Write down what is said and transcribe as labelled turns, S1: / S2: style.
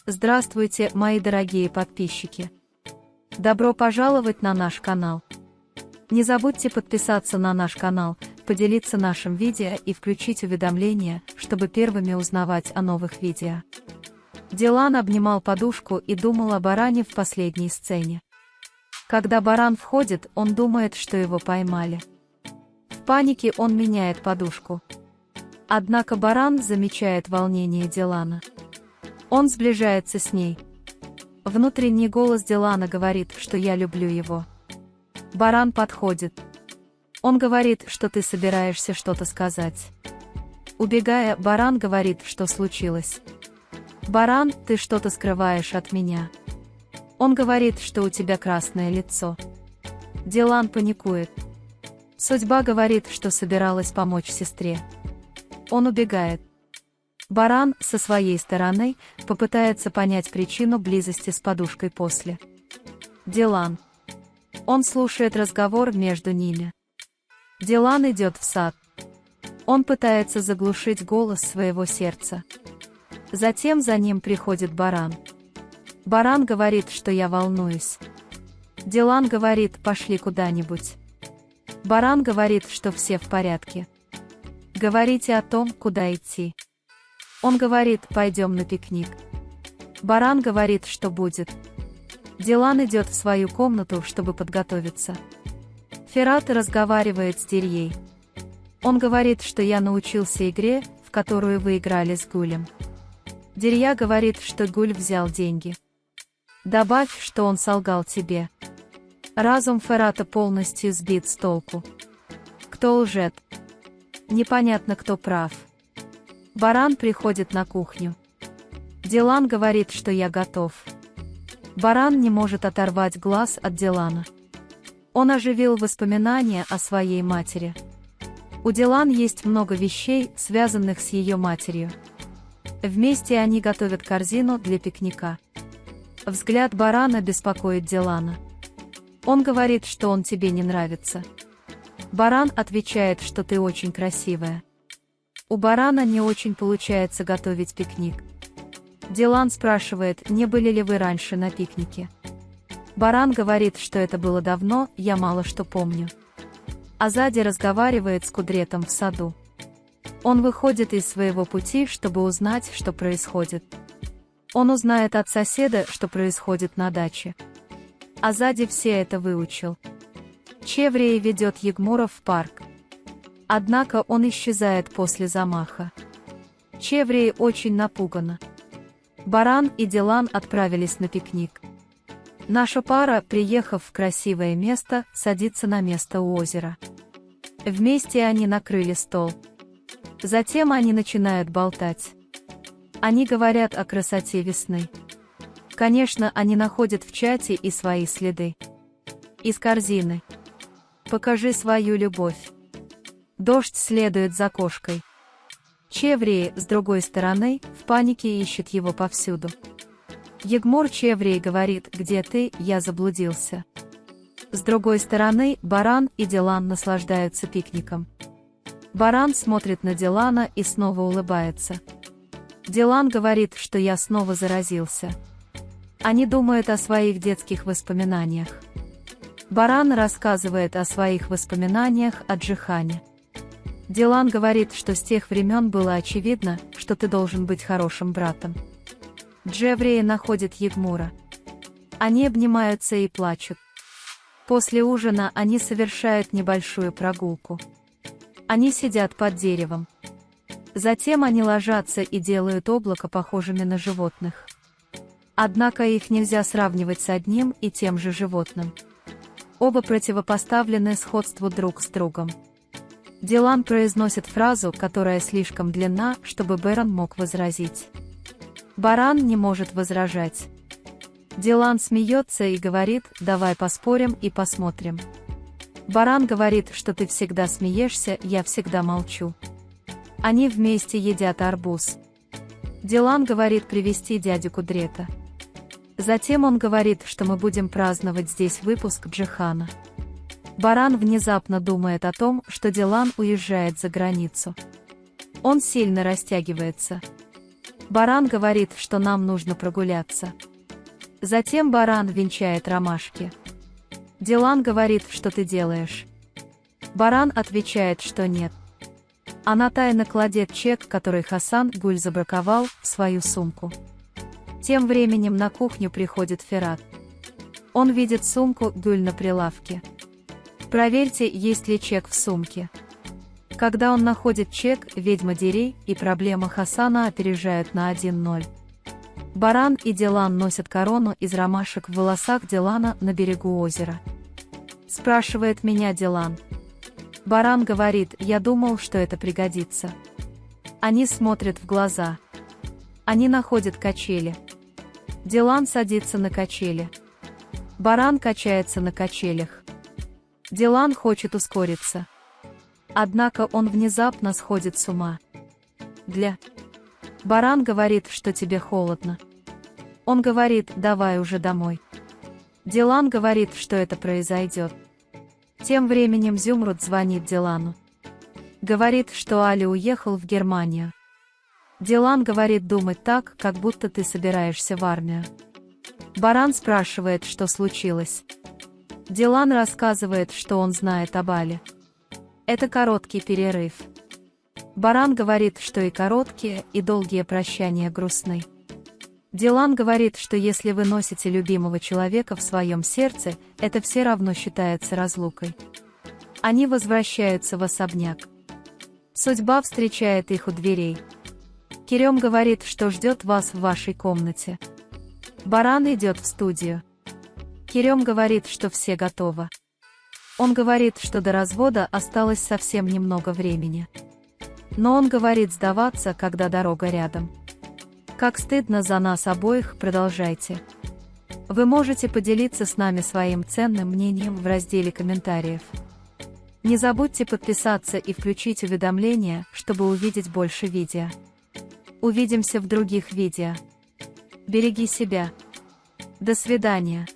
S1: Здравствуйте, мои дорогие подписчики! Добро пожаловать на наш канал! Не забудьте подписаться на наш канал, поделиться нашим видео и включить уведомления, чтобы первыми узнавать о новых видео. Дилан обнимал подушку и думал о баране в последней сцене. Когда баран входит, он думает, что его поймали. В панике он меняет подушку. Однако баран замечает волнение Дилана. Он сближается с ней. Внутренний голос Дилана говорит, что я люблю его. Баран подходит. Он говорит, что ты собираешься что-то сказать. Убегая, баран говорит, что случилось. Баран, ты что-то скрываешь от меня. Он говорит, что у тебя красное лицо. Дилан паникует. Судьба говорит, что собиралась помочь сестре. Он убегает. Баран, со своей стороны, попытается понять причину близости с подушкой после. Дилан. Он слушает разговор между ними. Дилан идет в сад. Он пытается заглушить голос своего сердца. Затем за ним приходит баран. Баран говорит, что я волнуюсь. Дилан говорит, пошли куда-нибудь. Баран говорит, что все в порядке. Говорите о том, куда идти. Он говорит, пойдем на пикник. Баран говорит, что будет. Дилан идет в свою комнату, чтобы подготовиться. Ферат разговаривает с Дирьей. Он говорит, что я научился игре, в которую вы играли с Гулем. Дирья говорит, что Гуль взял деньги. Добавь, что он солгал тебе. Разум Ферата полностью сбит с толку. Кто лжет? Непонятно, кто прав. Баран приходит на кухню. Дилан говорит, что я готов. Баран не может оторвать глаз от Дилана. Он оживил воспоминания о своей матери. У Дилан есть много вещей, связанных с ее матерью. Вместе они готовят корзину для пикника. Взгляд барана беспокоит Дилана. Он говорит, что он тебе не нравится. Баран отвечает, что ты очень красивая. У барана не очень получается готовить пикник. Дилан спрашивает, не были ли вы раньше на пикнике. Баран говорит, что это было давно, я мало что помню. Азади разговаривает с Кудретом в саду. Он выходит из своего пути, чтобы узнать, что происходит. Он узнает от соседа, что происходит на даче. Азади все это выучил. Чеврей ведет Егмура в парк. Однако он исчезает после замаха. Чеврей очень напугана. Баран и Дилан отправились на пикник. Наша пара, приехав в красивое место, садится на место у озера. Вместе они накрыли стол. Затем они начинают болтать. Они говорят о красоте весны. Конечно, они находят в чате и свои следы. Из корзины. Покажи свою любовь. Дождь следует за кошкой. Чеврей, с другой стороны, в панике ищет его повсюду. Егмур Чеврей говорит, где ты, я заблудился. С другой стороны, баран и Дилан наслаждаются пикником. Баран смотрит на Дилана и снова улыбается. Дилан говорит, что я снова заразился. Они думают о своих детских воспоминаниях. Баран рассказывает о своих воспоминаниях о Джихане. Дилан говорит, что с тех времен было очевидно, что ты должен быть хорошим братом. Чеврей находит Егмура. Они обнимаются и плачут. После ужина они совершают небольшую прогулку. Они сидят под деревом. Затем они ложатся и делают облако похожими на животных. Однако их нельзя сравнивать с одним и тем же животным. Оба противопоставлены сходству друг с другом. Дилан произносит фразу, которая слишком длинна, чтобы Баран мог возразить. Баран не может возражать. Дилан смеется и говорит, давай поспорим и посмотрим. Баран говорит, что ты всегда смеешься, я всегда молчу. Они вместе едят арбуз. Дилан говорит привести дядю Кудрета. Затем он говорит, что мы будем праздновать здесь выпуск Джихана. Баран внезапно думает о том, что Дилан уезжает за границу. Он сильно растягивается. Баран говорит, что нам нужно прогуляться. Затем баран венчает ромашки. Дилан говорит, что ты делаешь? Баран отвечает, что нет. Она тайно кладет чек, который Хасан Гуль забраковал, в свою сумку. Тем временем на кухню приходит Ферат. Он видит сумку Гуль на прилавке. Проверьте, есть ли чек в сумке. Когда он находит чек, ведьма Дирей и проблема Хасана опережают на 1-0. Баран и Дилан носят корону из ромашек в волосах Дилана на берегу озера. Спрашивает меня Дилан. Баран говорит, я думал, что это пригодится. Они смотрят в глаза. Они находят качели. Дилан садится на качели. Баран качается на качелях. Дилан хочет ускориться. Однако он внезапно сходит с ума. Баран говорит, что тебе холодно. Он говорит, давай уже домой. Дилан говорит, что это произойдет. Тем временем Зюмруд звонит Дилану. Говорит, что Али уехал в Германию. Дилан говорит думать так, как будто ты собираешься в армию. Баран спрашивает, что случилось. Дилан рассказывает, что он знает об Али. Это короткий перерыв. Баран говорит, что и короткие, и долгие прощания грустны. Дилан говорит, что если вы носите любимого человека в своем сердце, это все равно считается разлукой. Они возвращаются в особняк. Судьба встречает их у дверей. Керем говорит, что ждет вас в вашей комнате. Баран идет в студию. Керем говорит, что все готовы. Он говорит, что до развода осталось совсем немного времени. Но он говорит сдаваться, когда дорога рядом. Как стыдно за нас обоих, продолжайте. Вы можете поделиться с нами своим ценным мнением в разделе комментариев. Не забудьте подписаться и включить уведомления, чтобы увидеть больше видео. Увидимся в других видео. Береги себя. До свидания.